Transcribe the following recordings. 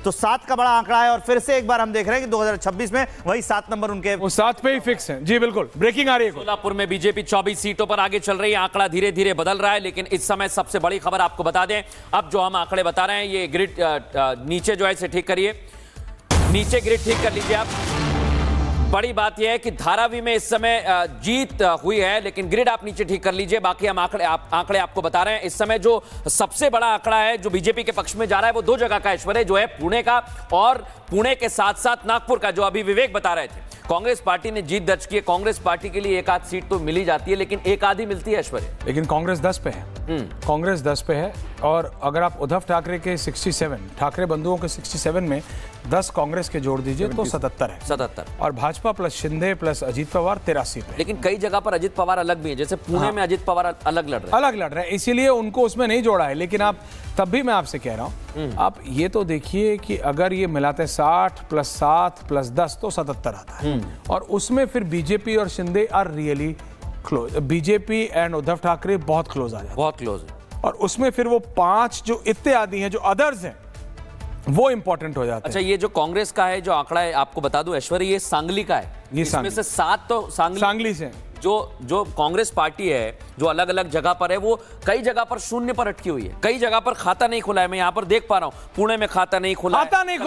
तो 7 का बड़ा आंकड़ा है और फिर से एक बार हम देख रहे हैं कि 2026 में वही 7 नंबर उनके वो 7 पे ही फिक्स है। जी बिल्कुल, ब्रेकिंग आ रही है। सोलापुर में बीजेपी 24 सीटों पर आगे चल रही है। आंकड़ा धीरे धीरे बदल रहा है, लेकिन इस समय सबसे बड़ी खबर आपको बता दें, अब जो हम आंकड़े बता रहे हैं ये ग्रिड नीचे जो है इसे ठीक करिए, नीचे ग्रिड ठीक कर लीजिए आप। बड़ी बात यह है कि धारावी में इस समय जीत हुई है, लेकिन ग्रिड आप नीचे ठीक कर लीजिए। बाकी हम आंकड़े आपको बता रहे हैं। इस समय जो सबसे बड़ा आंकड़ा है जो बीजेपी के पक्ष में जा रहा है वो 2 जगह का ऐश्वर्य जो है पुणे का, और पुणे के साथ साथ नागपुर का, जो अभी विवेक बता रहे थे। कांग्रेस पार्टी ने जीत दर्ज की है। कांग्रेस पार्टी के लिए एक आध सीट तो मिल ही जाती है, लेकिन एक आधी मिलती है ऐश्वर्य। लेकिन कांग्रेस 10 पे है। कांग्रेस 10 पे है, और अगर आप उद्धव ठाकरे के 67, ठाकरे बंधुओं के 67 में 10 कांग्रेस के जोड़ दीजिए तो 77 है। 77। और भाजपा प्लस शिंदे प्लस अजीत पवार 83 पे। लेकिन कई जगह पर अजीत पवार अलग भी है, जैसे पुणे में अजीत पवार अलग लड़ रहे हैं, इसीलिए उनको उसमें नहीं जोड़ा है। लेकिन आप तब भी मैं आपसे कह रहा हूं, आप ये तो देखिए कि अगर ये मिलाते 60 प्लस 7 प्लस 10 तो 77 आता है। और उसमें फिर बीजेपी और Shinde are really close. BJP and Uddhav Thackeray बहुत क्लोज आ जाते हैं, बहुत क्लोज है। और उसमें फिर वो 5 जो इत्यादि हैं, जो अदर्स हैं, वो इंपॉर्टेंट हो जाता है। अच्छा, ये जो कांग्रेस का है जो आंकड़ा है, आपको बता दूं ऐश्वर्य, ये सांगली का है। ये इसमें से 7 तो सांगली से जो कांग्रेस पार्टी है जो अलग अलग जगह पर है, वो कई जगह पर शून्य पर अटकी हुई है। कई जगह पर खाता नहीं खुला है। मैं यहाँ पर देख पा रहा हूँ, पुणे में खाता नहीं खुला है, खाता नहीं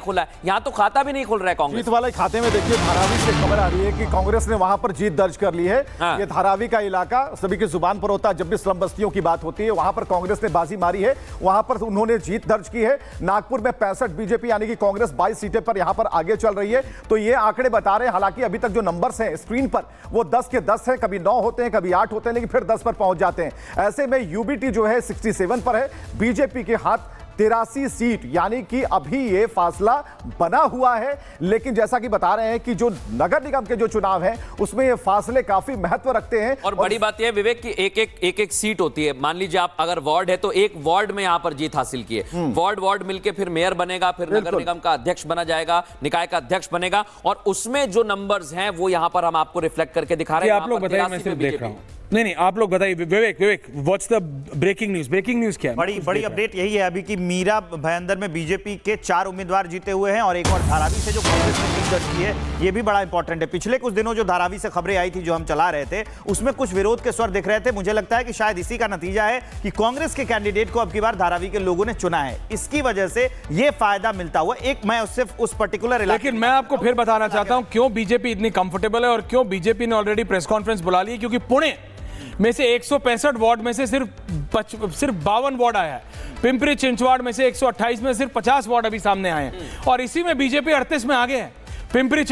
खुल रहा है, यहाँ तो खाता भी नहीं खुल रहा है कांग्रेस जीत वाले खाते में। देखिए धारावी से खबर आ रही है कि कांग्रेस ने वहां पर जीत दर्ज कर ली है। ये धारावी का इलाका सभी की जुबान पर होता है जब भी स्लम बस्तियों की बात होती है, वहां पर कांग्रेस ने बाजी मारी है, वहां पर उन्होंने जीत दर्ज की है। नागपुर में 65 बीजेपी यानी कि कांग्रेस 22 सीटें पर यहां पर आगे चल रही है। तो ये आंकड़े बता रहे हैं, हालांकि अभी तक जो नंबर्स हैं स्क्रीन पर वो 10 के 10 है, कभी 9 होते हैं, कभी 8 होते हैं, लेकिन फिर 10 पर पहुंच जाते हैं। ऐसे में यूबीटी जो है 67 पर है, बीजेपी के हाथ 83 सीट, यानी कि अभी ये फासला बना हुआ है। लेकिन जैसा कि बता रहे हैं कि जो नगर निगम के जो चुनाव हैं उसमें ये फासले काफी महत्व रखते हैं। और बड़ी बात यह है विवेक की एक सीट होती है। मान लीजिए आप अगर वार्ड है तो एक वार्ड में यहां पर जीत हासिल की है, वार्ड मिलकर फिर मेयर बनेगा, फिर नगर निगम का अध्यक्ष बना जाएगा, निकाय का अध्यक्ष बनेगा, और उसमें जो नंबर्स हैं वो यहां पर हम आपको रिफ्लेक्ट करके दिखा रहे हैं। आप लोग बताइए, मैं सिर्फ देख रहा हूं। नहीं, आप लोग बताइए। Vivek what's the breaking news? Breaking news क्या है? बड़ी अपडेट यही है अभी कि मीरा भयंदर में बीजेपी के 4 उम्मीदवार जीते हुए हैं, और एक और धारावी से जो कांग्रेस ने जीत दर्ज की है, ये भी बड़ा इंपॉर्टेंट है। पिछले कुछ दिनों जो धारावी से खबरें आई थी जो हम चला रहे थे, उसमें कुछ विरोध के स्वर दिख रहे थे। मुझे लगता है कि शायद इसी का नतीजा है कि कांग्रेस के कैंडिडेट को अब की बार धारावी के लोगों ने चुना है, इसकी वजह से ये फायदा मिलता हुआ। एक मैं सिर्फ उस पर्टिकुलर इलाके, लेकिन मैं आपको फिर बताना चाहता हूं क्यों बीजेपी इतनी कंफर्टेबल है और क्यों बीजेपी ने ऑलरेडी प्रेस कॉन्फ्रेंस बुला ली है। क्योंकि पुणे में से 165 वार्ड में से सिर्फ 52 वार्ड आया है। पिंपरी चिंचवाड़ में से 128 में सिर्फ 50 वार्ड अभी सामने आए हैं, और इसी में बीजेपी 38 में आगे है। पिंपरी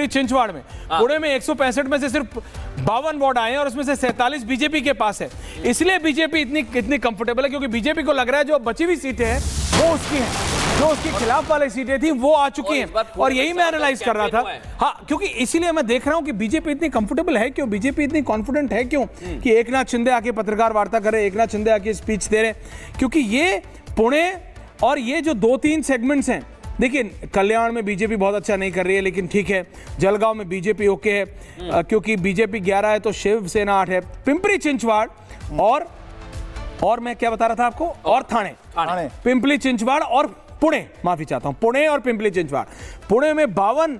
चिंचवाड़ में, पुणे में 165 में से सिर्फ 52 वार्ड आए हैं, और उसमें से 47 बीजेपी के पास है। इसलिए बीजेपी इतनी कंफर्टेबल है, क्योंकि बीजेपी को लग रहा है जो बची हुई सीटें हैं वो उसकी हैं, जो उसके खिलाफ वाली सीटें थी वो आ चुकी हैं। और यही मैं एनालाइज कर रहा था। हाँ, क्योंकि इसीलिए मैं देख रहा हूं कि बीजेपी इतनी कंफर्टेबल है क्यों, बीजेपी इतनी कॉन्फिडेंट है क्यों, कि एकनाथ शिंदे आके पत्रकार वार्ता करे, एकनाथ शिंदे आके स्पीच दे रहे, क्योंकि ये पुणे और ये जो 2-3 सेगमेंट्स हैं। देखिए, कल्याण में बीजेपी बहुत अच्छा नहीं कर रही है, लेकिन ठीक है। जलगांव में बीजेपी ओके है, क्योंकि बीजेपी 11 है तो शिवसेना 8 है। पिंपरी चिंचवाड़ और मैं क्या बता रहा था आपको, और थाने, पिंपरी चिंचवाड़ और पुणे, माफी चाहता हूं, पुणे और पिंपरी चिंचवाड़। पुणे में 52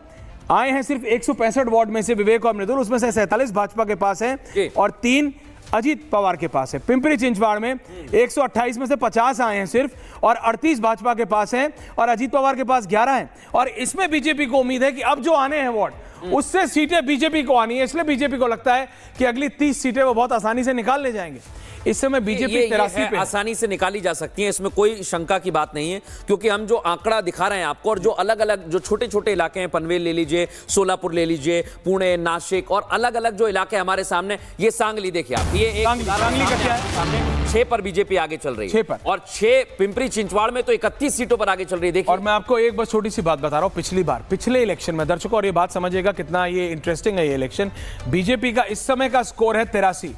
आए हैं सिर्फ 165 वार्ड में से विवेक और मृदुल, उसमें से 47 भाजपा के पास है और 3 अजीत पवार के पास है। पिंपरी चिंचवाड़ में 128 में से 50 आए हैं सिर्फ, और 38 भाजपा के पास हैं, और अजीत पवार के पास 11 हैं। और इसमें बीजेपी को उम्मीद है कि अब जो आने हैं वार्ड, उससे सीटें बीजेपी को आनी है। इसलिए बीजेपी को लगता है कि अगली 30 सीटें वो बहुत आसानी से निकाल ले जाएंगे। इस समय बीजेपी 83 पे आसानी से निकाली जा सकती है, इसमें कोई शंका की बात नहीं है। क्योंकि हम जो आंकड़ा दिखा रहे हैं आपको, और जो अलग अलग जो छोटे छोटे इलाके हैं, पनवेल ले लीजिए, सोलापुर ले लीजिए, पुणे, नासिक, और अलग अलग जो इलाके हमारे सामने, ये सांगली देखिए आप, ये एक सांगली का क्या है? सामने 6 पर बीजेपी आगे चल रही है, 6 पर, और 6 पिंपरी चिंचवाड़ में तो 31 सीटों पर आगे चल रही है। देखिए, और मैं आपको एक बस छोटी सी बात बता रहा हूं, पिछले इलेक्शन में दर्शकों, और ये बात समझिएगा कितना ये इंटरेस्टिंग है ये इलेक्शन, बीजेपी का इस समय का स्कोर है 83।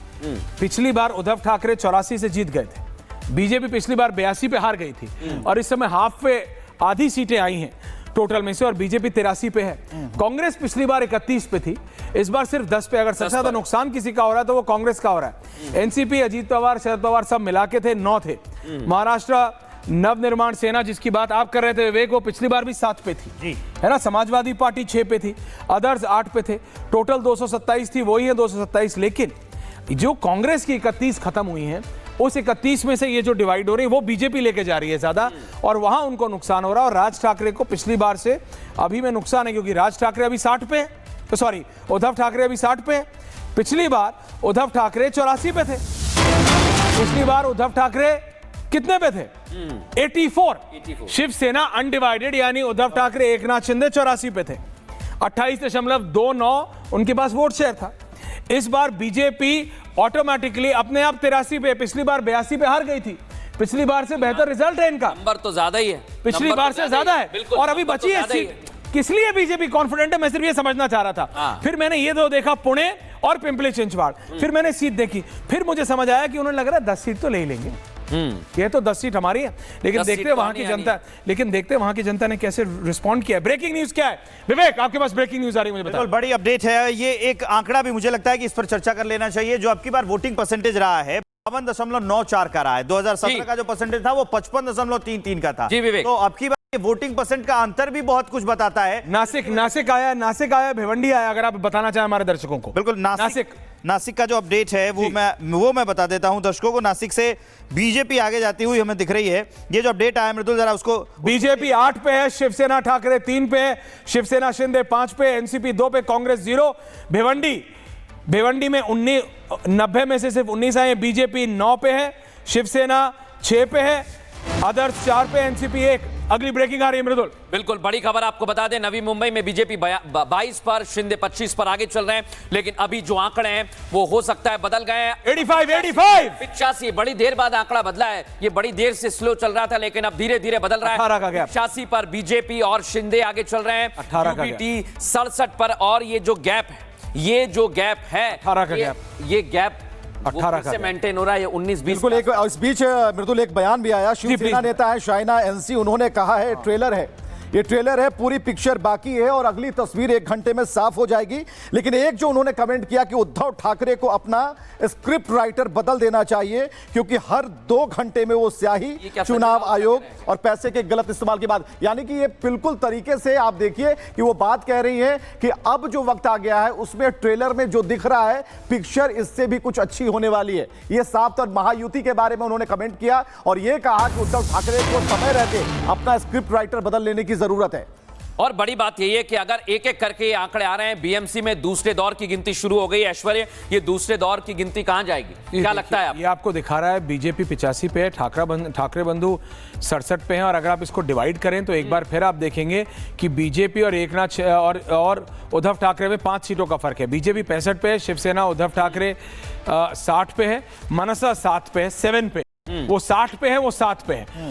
पिछली बार उद्धव ठाकरे 84 से जीत गए थे, बीजेपी पिछली बार 82 पे हार गई थी, और इस समय हाफ पे आधी सीटें आई हैं टोटल में से, और बीजेपी 83 पे है। कांग्रेस पिछली बार 31 पे थी, इस बार सिर्फ 10 पे। अगर सबसे ज्यादा नुकसान किसी का हो रहा है तो वो कांग्रेस का हो रहा है। एनसीपी, अजीत पवार, शरद पवार सब मिला के थे 9 थे। महाराष्ट्र नवनिर्माण सेना जिसकी बात आप कर रहे थे विवेक, वो पिछली बार भी 7 पे थी जी। है ना। समाजवादी पार्टी 6 पे थी, अदर्स 8 पे थे, टोटल 227 थी, वही है 227। लेकिन जो कांग्रेस की 31 खत्म हुई हैं, उस 31 में से ये जो डिवाइड हो रही है वो बीजेपी लेके जा रही है ज्यादा, और वहां उनको नुकसान हो रहा है। और राज ठाकरे को पिछली बार से अभी में नुकसान है, क्योंकि राज ठाकरे अभी 60 पे है, तो सॉरी उद्धव ठाकरे अभी 60 पे है। पिछली बार उद्धव ठाकरे 84 पे थे, पिछली बार उद्धव ठाकरे कितने पे थे? 84। शिवसेना अनडिवाइडेड यानी उद्धव ठाकरे एकनाथ शिंदे 84 पे थे, 28.29 उनके पास वोट शेयर था। इस बार बीजेपी ऑटोमेटिकली अपने आप 83 पे, पिछली बार 82 पे हार गई थी, पिछली बार से बेहतर रिजल्ट है इनका, नंबर तो ज्यादा ही है, पिछली बार से ज्यादा है, बिल्कुल, और अभी नंबर बची तो है ज्यादा ही सीट। किस लिए बीजेपी कॉन्फिडेंट है, मैं सिर्फ ये समझना चाह रहा था। फिर मैंने ये दो देखा, पुणे और पिंपली चिंचवाड़, फिर मैंने सीट देखी, फिर मुझे समझ आया कि उन्हें लग रहा है 10 सीट तो ले ही लेंगे। ये तो 10 सीट हमारी है, लेकिन देखते वहां की जनता, लेकिन देखते वहां की जनता ने कैसे रिस्पॉन्ड किया। ब्रेकिंग न्यूज क्या है विवेक, आपके पास ब्रेकिंग न्यूज आ रही है, मुझे बताओ। बिल्कुल बड़ी अपडेट है। ये एक आंकड़ा भी मुझे लगता है कि इस पर चर्चा कर लेना चाहिए। जो अब की बार वोटिंग परसेंटेज रहा है 52.94 का रहा है। 2017 का जो परसेंटेज था वो 55.33 का था। जी विवेक। तो अब की बार वोटिंग परसेंट का अंतर भी बहुत कुछ बताता है। नासिक आया, भिवंडी आया, अगर आप बताना चाहें हमारे दर्शकों को। बिल्कुल, नासिक का जो अपडेट है वो मैं बता देता हूं दर्शकों को। नासिक से बीजेपी आगे जाती हुई हमें दिख रही है। ये जो अपडेट आया मृदुल, जरा उसको। बीजेपी 8 पे है, शिवसेना ठाकरे 3 पे है, शिवसेना शिंदे 5 पे, एनसीपी 2 पे, कांग्रेस 0। भिवंडी में 90 में से सिर्फ 19 आए, बीजेपी 9 पे है, शिवसेना 6 पे है, अदर्स 4 पे, एनसीपी 1। अगली ब्रेकिंग आ रही है मृदुल। बिल्कुल बड़ी खबर आपको बता दें, नवी मुंबई में बीजेपी 22 पर, शिंदे 25 पर आगे चल रहे हैं, लेकिन अभी जो आंकड़े हैं वो हो सकता है बदल गए हैं। 85 बड़ी देर बाद आंकड़ा बदला है, ये बड़ी देर से स्लो चल रहा था, लेकिन अब धीरे धीरे बदल रहा है। 18 का गैप। 85 पर बीजेपी और शिंदे आगे चल रहे हैं, 18 का यूपीटी 67 पर, और ये जो गैप है, ये गैप 18 से मेंटेन हो रहा है, ये 19-20। बिल्कुल, एक इस बीच मृदुल एक बयान भी आया, शिवसेना नेता है शाइना एनसी, उन्होंने कहा है ट्रेलर है, ये ट्रेलर है, पूरी पिक्चर बाकी है और अगली तस्वीर 1 घंटे में साफ हो जाएगी। लेकिन एक जो उन्होंने कमेंट किया कि उद्धव ठाकरे को अपना स्क्रिप्ट राइटर बदल देना चाहिए, क्योंकि हर 2 घंटे में वो स्याही, चुनाव आयोग और पैसे के गलत इस्तेमाल की बात, यानी कि ये बिल्कुल तरीके से आप देखिए कि वो बात कह रही है कि अब जो वक्त आ गया है उसमें ट्रेलर में जो दिख रहा है पिक्चर इससे भी कुछ अच्छी होने वाली है। ये साफ तौर महायुति के बारे में उन्होंने कमेंट किया और ये कहा कि उद्धव ठाकरे को समय रहते अपना स्क्रिप्ट राइटर बदल लेने की जरूरत है। और बड़ी बात यही है कि अगर एक एक करके ये आंकड़े आ रहे हैं, बीएमसी में दूसरे दौर की गिनती शुरू हो गई। ऐश्वर्य, ये दूसरे दौर की गिनती कहां जाएगी, क्या लगता है? ये आपको दिखा रहा है बीजेपी 85 पे है, ठाकरे बंधु 67 पे हैं, और अगर आप इसको डिवाइड करें तो एक बार फिर आप देखेंगे कि बीजेपी और एकनाथ और उद्धव ठाकरे में 5 सीटों का फर्क है। बीजेपी 65 पे है, शिवसेना उद्धव ठाकरे 60 पे है, मनसा 7 पे है, 7 पे, वो 60 पे है, वो 7 पे है।